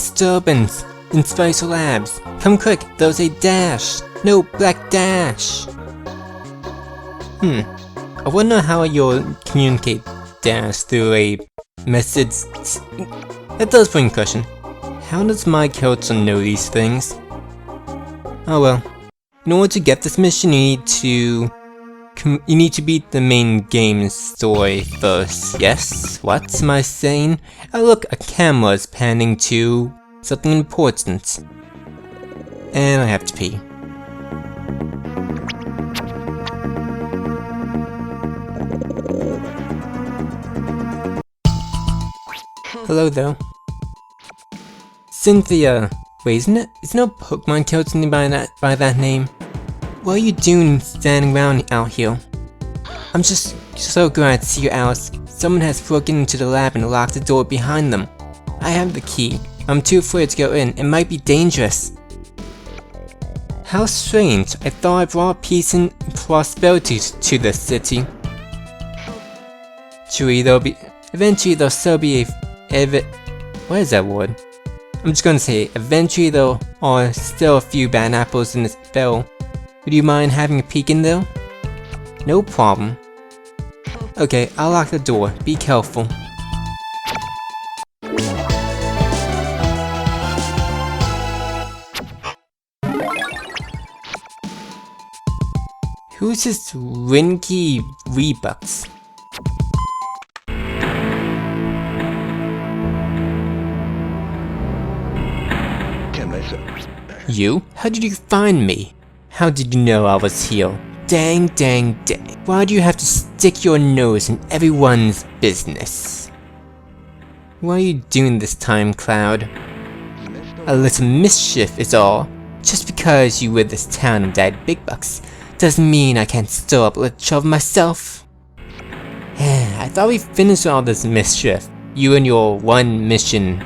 disturbance in Spicer Labs. Come quick, there's a dash. No, black dash. I wonder how you'll communicate dash through a message. That does bring a question. How does my character know these things? Oh well. In order to get this mission, you need to beat the main game story first. Yes? What am I saying? Oh look, a camera is panning to something important. And I have to pee. Hello though. Cynthia. Wait, isn't no Pokemon character by that name? What are you doing standing around out here? I'm just so glad to see you, Alice. Someone has broken into the lab and locked the door behind them. I have the key. I'm too afraid to go in. It might be dangerous. How strange. I thought I brought peace and prosperity to this city. Eventually there'll still be what is that word? I'm just gonna say, eventually there are still a few bad apples in this barrel. Would you mind having a peek in there? No problem. Okay, I'll lock the door. Be careful. Who's this Winky Weebucks? You? How did you find me? How did you know I was here? Dang. Why do you have to stick your nose in everyone's business? What are you doing this time, Cloud? A little mischief is all. Just because you rid this town of dead big bucks doesn't mean I can't stir up a little trouble myself. I thought we finished all this mischief. You and your one mission.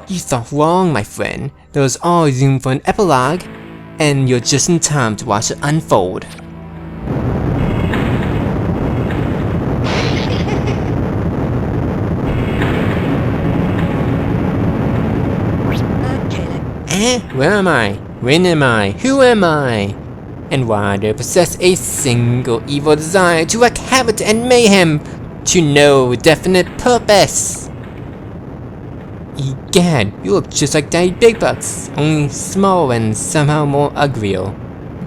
You thought wrong, my friend. There was always room for an epilogue, and you're just in time to watch it unfold. Where am I? When am I? Who am I? And why do I possess a single evil desire to wreak havoc and mayhem to no definite purpose? Egad, you look just like Daddy Big Bucks, only smaller and somehow more uglier.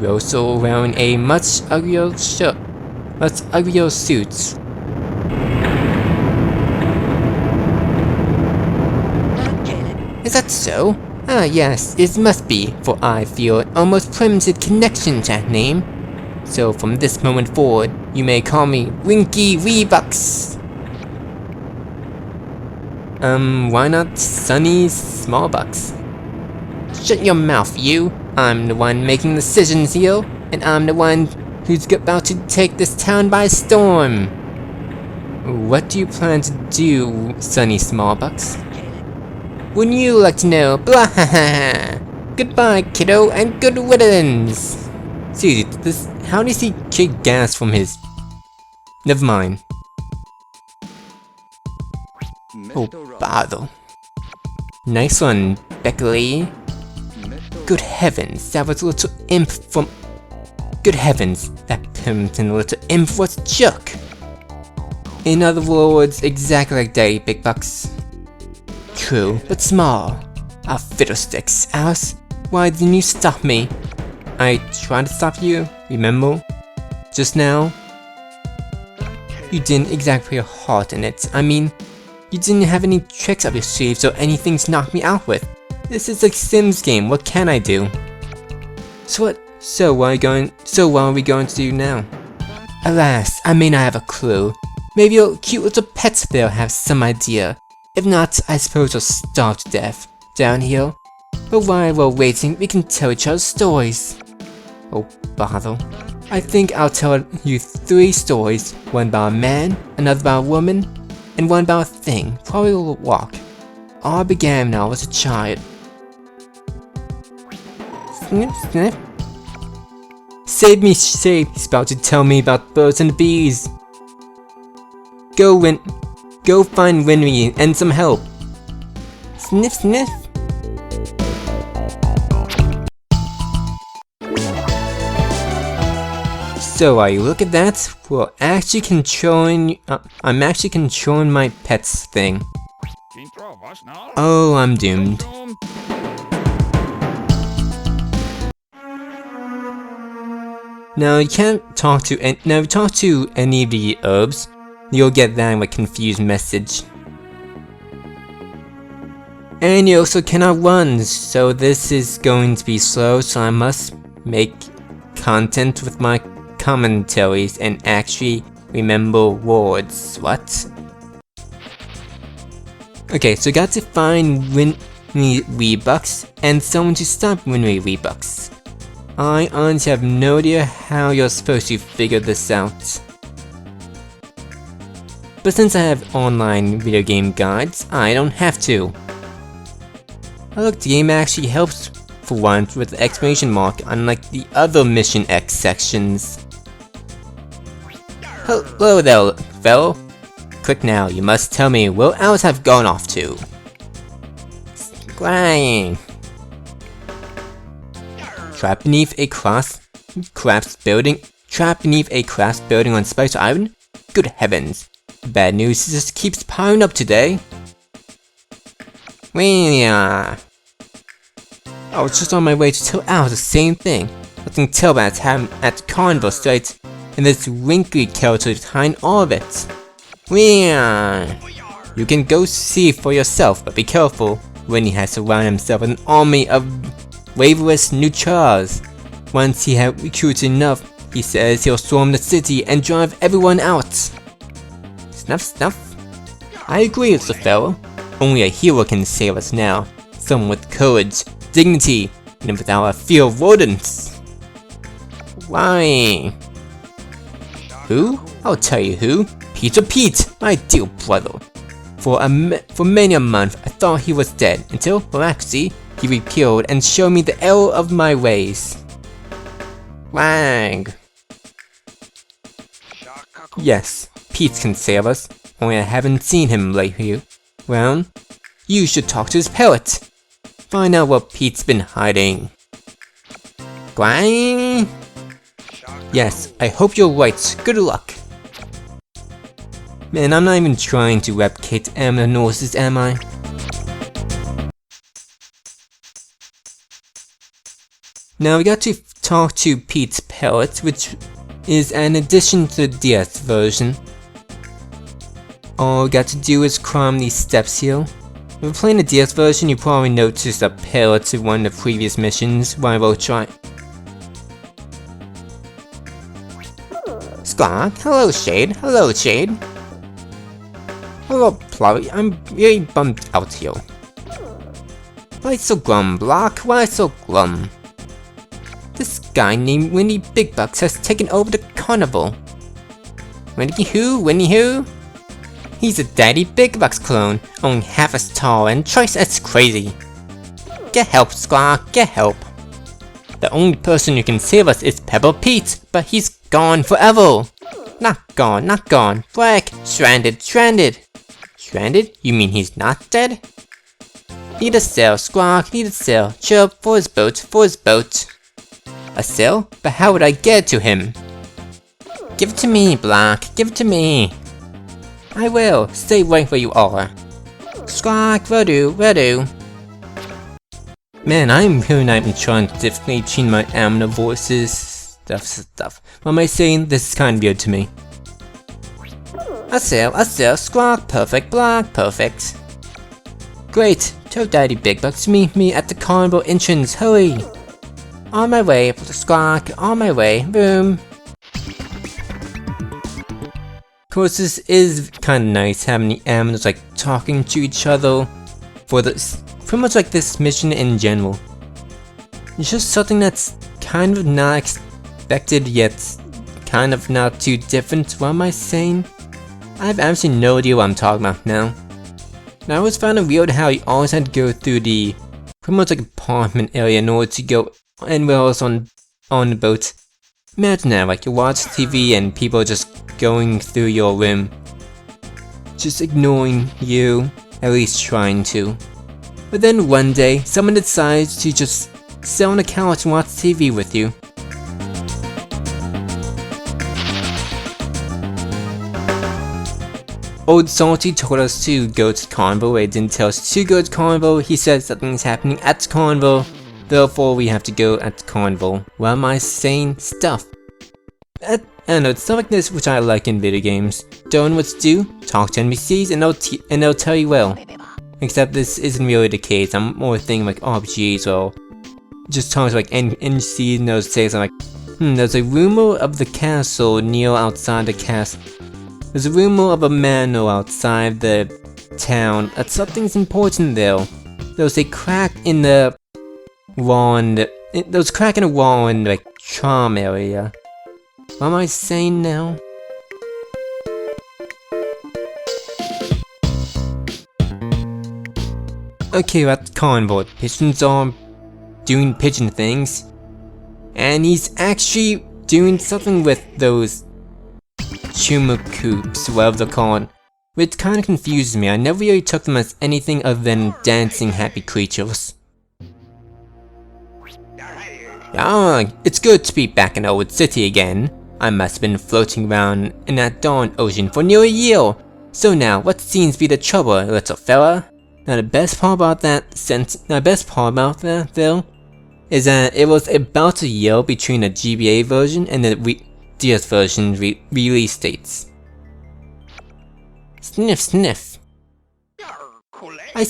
You're also wearing a much uglier suit. Is that so? Ah yes, it must be, for I feel an almost primitive connection to that name. So from this moment forward, you may call me Winky Weebucks. Why not Sunny Smallbucks? Shut your mouth, you! I'm the one making decisions here, and I'm the one who's about to take this town by storm. What do you plan to do, Sunny Smallbucks? Wouldn't you like to know? Blah ha ha! Goodbye, kiddo, and good riddance! Seriously, how does he kick gas from his... Never mind. Oh, bother. Nice one, Beckley. Good heavens, that was a little imp from... Good heavens, that pimpin' little imp was a jerk. In other words, exactly like Daddy Big Bucks. True, but small. Ah, fiddlesticks, Alice. Why didn't you stop me? I tried to stop you, remember? Just now? You didn't exactly put your heart in it. I mean, you didn't have any tricks up your sleeves or anything to knock me out with. This is a Sims game, what can I do? So what are we going to do now? Alas, I may not have a clue. Maybe your cute little pets there have some idea. If not, I suppose we'll starve to death down here. But while we're waiting, we can tell each other stories. Oh, bother. I think I'll tell you 3 stories. One about a man, another about a woman, and one about a thing, probably a little walk. All began when I was a child. Snip, snip. Save me, save! He's about to tell me about birds and bees. Go find Winry and some help. Sniff, sniff. So while you look at that, we're actually controlling. I'm actually controlling my pets thing. Oh, I'm doomed. Now you can't talk to any of the Urbz, you'll get that like confused message. And you also cannot run, so this is going to be slow, so I must make content with my commentaries and actually remember words. What? Okay, so I got to find Winky Weebucks and someone to stop Winky Weebucks. I honestly have no idea how you're supposed to figure this out. But since I have online video game guides, I don't have to. Oh look, the game actually helps for once with the exclamation mark, unlike the other Mission X sections. Hello there, fellow. Quick now, you must tell me where else have gone off to. Crying. Trapped beneath a crafts building on Spice Island? Good heavens. The bad news just keeps piling up today. I was just on my way to tell Al the same thing. Nothing tell that's happened at the carnival site, and this wrinkly character behind all of it. You can go see for yourself, but be careful. Winnie has surrounded himself with an army of waverless neutrals. Once he had recruited enough, he says he'll storm the city and drive everyone out. Snuff snuff. I agree with the fellow. Only a hero can save us now. Someone with courage, dignity, and without a fear of rodents. Why? Who? I'll tell you who. Peter Pete, my dear brother. For many a month, I thought he was dead, until, miraculously, he reappeared and showed me the error of my ways. Wang. Yes, Pete can save us, only I haven't seen him lately. Well, you should talk to his parrot. Find out what Pete's been hiding. Gwang? Yes, I hope you're right. Good luck. Man, I'm not even trying to replicate Norse's, am I? Now we got to talk to Pete's parrot, which is an addition to the DS version. All we got to do is climb these steps here. If you're playing the DS version, you probably noticed a parrot in one of the previous missions, while we'll try. Squawk, hello Shade, hello Shade. Hello Plummy, I'm really bummed out here. Why so glum, Block? Why so glum? This guy named Winky Weebucks has taken over the carnival. Winky who? Winky who? He's a Daddy Big Bucks clone, only half as tall and twice as crazy. Get help, Squawk, get help. The only person who can save us is Pebble Pete, but he's gone forever. Not gone. Black, stranded. Stranded? You mean he's not dead? Need a sail, Squawk, need a sail. Chirp for his boat. A sail? But how would I get to him? Give it to me, Block, give it to me. I will. Stay right where you are. Squawk, will do. Man, I'm really not even trying to differently change my animal voices. Stuff. What am I saying? This is kind of weird to me. A sail, Squawk, perfect, Block, perfect. Great, tell Daddy Big Bucks to meet me at the carnival entrance, hurry. On my way, Squawk, on my way, boom. Of course, this is kind of nice having the animals like talking to each other for this, pretty much like this mission in general. It's just something that's kind of not expected yet kind of not too different. What am I saying? I have absolutely no idea what I'm talking about now. Now I always found it weird how you always had to go through the pretty much like apartment area in order to go anywhere else on the boat. Imagine that, like you watch TV and people are just going through your room, just ignoring you, at least trying to. But then one day, someone decides to just sit on the couch and watch TV with you. Old Salty told us to go to the carnival, he didn't tell us to go to the carnival, he said something's happening at the carnival, therefore we have to go at the carnival. Why am I saying stuff? I don't know, it's stuff like this which I like in video games. Don't know what to do, talk to NPCs and they'll tell you well. Except this isn't really the case, I'm more thinking like RPGs or just talking to like NPCs and they'll say something like, there's a rumor of the castle near outside the castle. There's a rumor of a manor outside the town. That something's important there. There was a crack in the wall there was a crack in the wall in the like, charm area. What am I saying now? Okay, we're at the carnival. Pigeons are doing pigeon things. And he's actually doing something with those tumor coops, whatever they're called, which kinda confuses me. I never really took them as anything other than dancing happy creatures. Ah, it's good to be back in Old City again. I must have been floating around in that darn ocean for nearly a year. So now, what seems to be the trouble, little fella? Now the best part about that though, is that it was about a year between the GBA version and the DS version release dates. Sniff sniff. I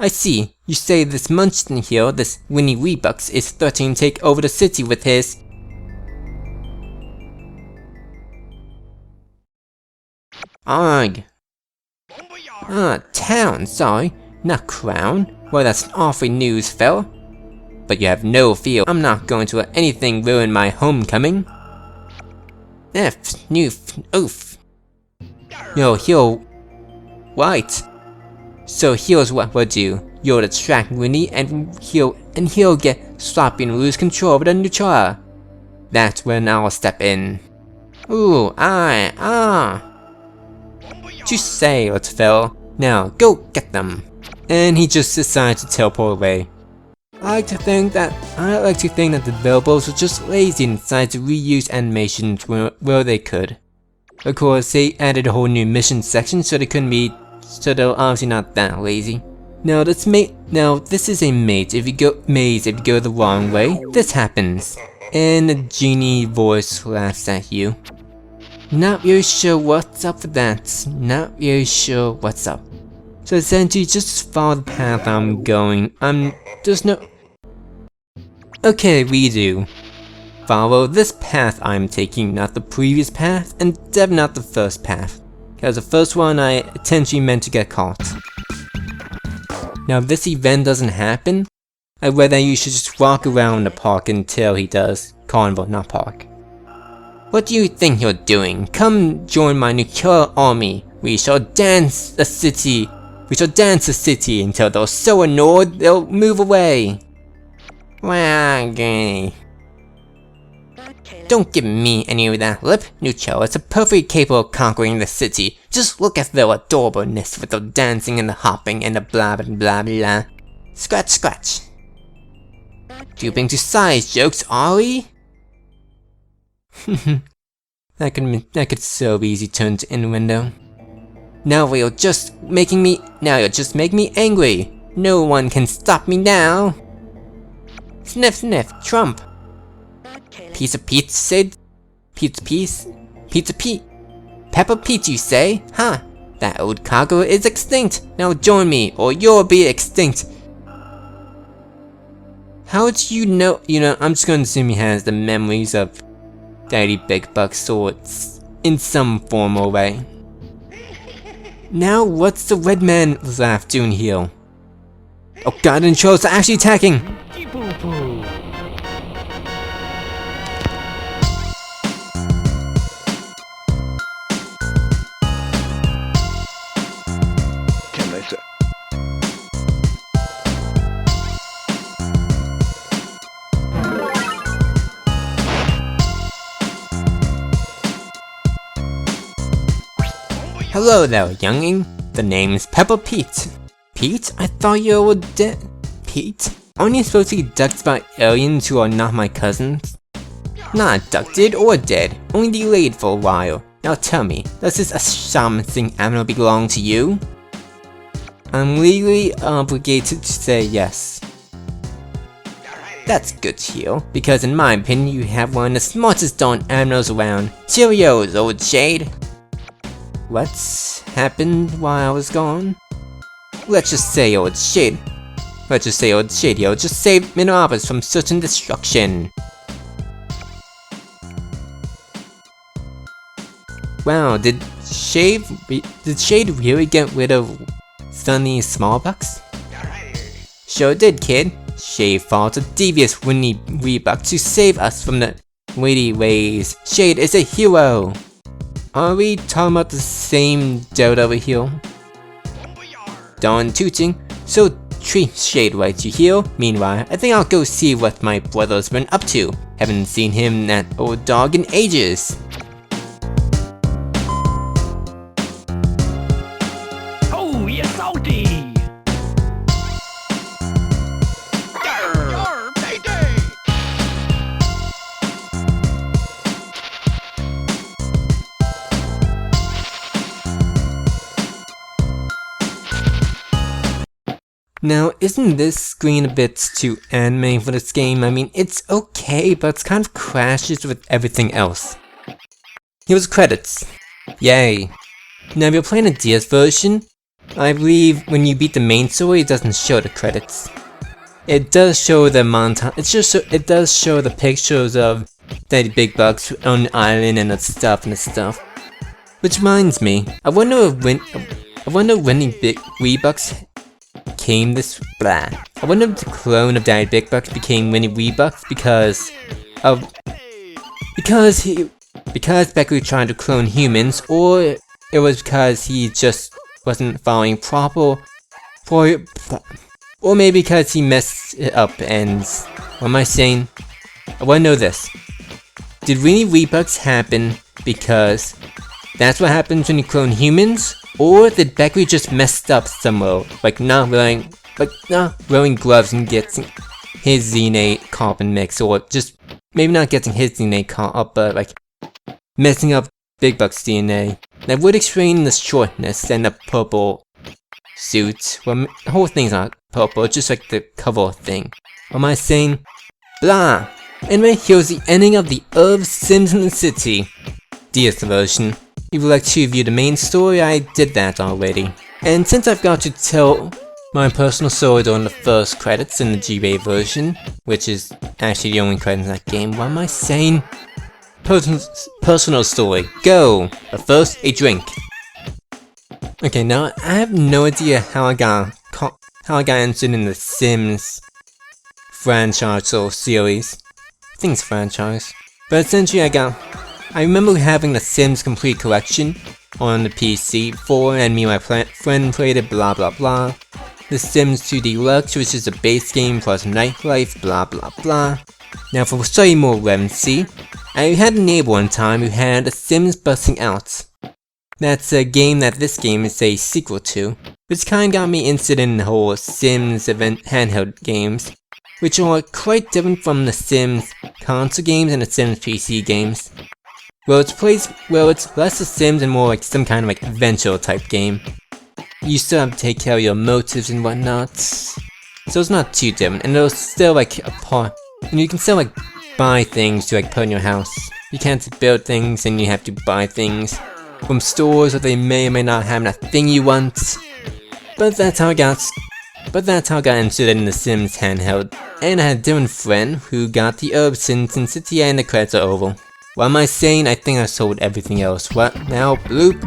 see, you say this Munchkin here, this Winky Weebucks, is threatening to take over the city with his... Arg. Town, sorry, not crown. Well, that's awfully news, fella. But you have no fear, I'm not going to let anything ruin my homecoming. F, noof, oof. Right. So here's what we'll do. You'll distract Winnie and he'll get sloppy and lose control of the Nutrala. That's when I'll step in. Ooh, Just say, little fella. Now, go get them. And he just decided to teleport away. I like to think that the developers were just lazy and decided to reuse animations where they could. Of course, they added a whole new mission section so they're obviously not that lazy. Now this is a maze. If you go the wrong way, this happens. And the genie voice laughs at you. Not really sure what's up with that. Not really sure what's up. So essentially, just follow the path I'm going. There's no... Okay, redo. Follow this path I'm taking, not the previous path, and definitely not the first path. Because the first one I intentionally meant to get caught. Now if this event doesn't happen, I read that you should just walk around the park until he does. Carnival, not park. What do you think you're doing? Come join my nuclear army. We shall dance the city. Until they're so annoyed they'll move away. Okay. Don't give me any of that lip, Nuccio. It's perfectly capable of conquering the city. Just look at their adorableness with the dancing and the hopping and the blah blah blah blah. Scratch scratch. Stooping to size jokes, are we? that could so easily turn to innuendo. Now you're just making me angry. No one can stop me now. Sniff sniff, Trump. Piece of Pete said. Pizza Pete. Peppa Pete, you say? Huh? That old cargo is extinct. Now join me, or you'll be extinct. How do you know? I'm just going to assume he has the memories of Daddy Big Buck swords in some form or way. Now, what's the red man laugh doing here? Oh god, and trolls are actually attacking! Hello there, younging. The name's Peppa Pete. Pete? I thought you were dead. Pete? Aren't you supposed to be abducted by aliens who are not my cousins? Not abducted or dead, only delayed for a while. Now tell me, does this shaman thing animal belong to you? I'm legally obligated to say yes. That's good to hear, because in my opinion you have one of the smartest darn animals around. Cheerios, old shade! What's happened while I was gone? Let's just say old shade. Let's just say old shade, yo, just saved MrGhostMark from certain destruction. Wow, did Shade really get rid of Sunny Smallbucks? Sure did, kid. Shade fought a devious Winky Weebucks to save us from the weighty ways. Shade is a hero! Are we talking about the same dude over here? Darn tooting. So treat Shade right, you hear? Meanwhile, I think I'll go see what my brother's been up to. Haven't seen him, that old dog, in ages. Oh, you're salty! Now, isn't this screen a bit too anime for this game? I mean, it's okay, but it kind of crashes with everything else. Here's credits. Yay. Now, if you're playing a DS version, I believe when you beat the main story, it doesn't show the credits. It does show the montage. It does show the pictures of Daddy Big Bucks on the island and the stuff. Which reminds me, I wonder when Big Weebucks came this blah. I wonder if the clone of Daddy Big Bucks became Winky Weebucks because Beckley tried to clone humans, or it was because he just wasn't following or maybe because he messed it up and what am I saying? I wanna know this. Did Winky Weebucks happen because that's what happens when you clone humans? Or did Beckley just messed up somewhere, like not wearing gloves and getting his DNA carbon mix, or just maybe not getting his DNA caught up, but like messing up Big Buck's DNA? That would explain the shortness and the purple suit. Well, the whole thing's not purple, it's just like the cover thing. What am I saying? Blah! Anyway, here's the ending of the Urbz Sims in the City DS version. If you would like to view the main story, I did that already. And since I've got to tell my personal story during the first credits in the GBA version, which is actually the only credit in that game, what am I saying? Personal story, go! But first, a drink. Okay, now I have no idea how I got interested in the Sims franchise or series. I think it's franchise. But essentially I remember having the Sims Complete Collection on the PC before, and me and my friend played it, blah blah blah. The Sims 2 Deluxe, which is a base game plus nightlife, blah blah blah. Now for slightly more relevancy, I had a neighbor one time who had The Sims Bustin Out. That's a game that this game is a sequel to, which kinda got me interested in the whole Sims event handheld games, which are quite different from the Sims console games and the Sims PC games. Well, it's less The Sims and more like some kind of like adventure type game. You still have to take care of your motives and whatnot, so it's not too different, and there's still like and you can still like buy things to like put in your house. You can't build things and you have to buy things from stores that they may or may not have that thing you want. But that's how I got interested in the Sims handheld, and I had a different friend who got the Urbz Sims in City, and the credits are over. What am I saying? I think I sold everything else. What now? Bloop.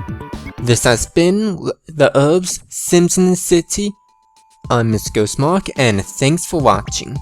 This has been the Urbz Sims in the City. I'm MrGhostMark, and thanks for watching.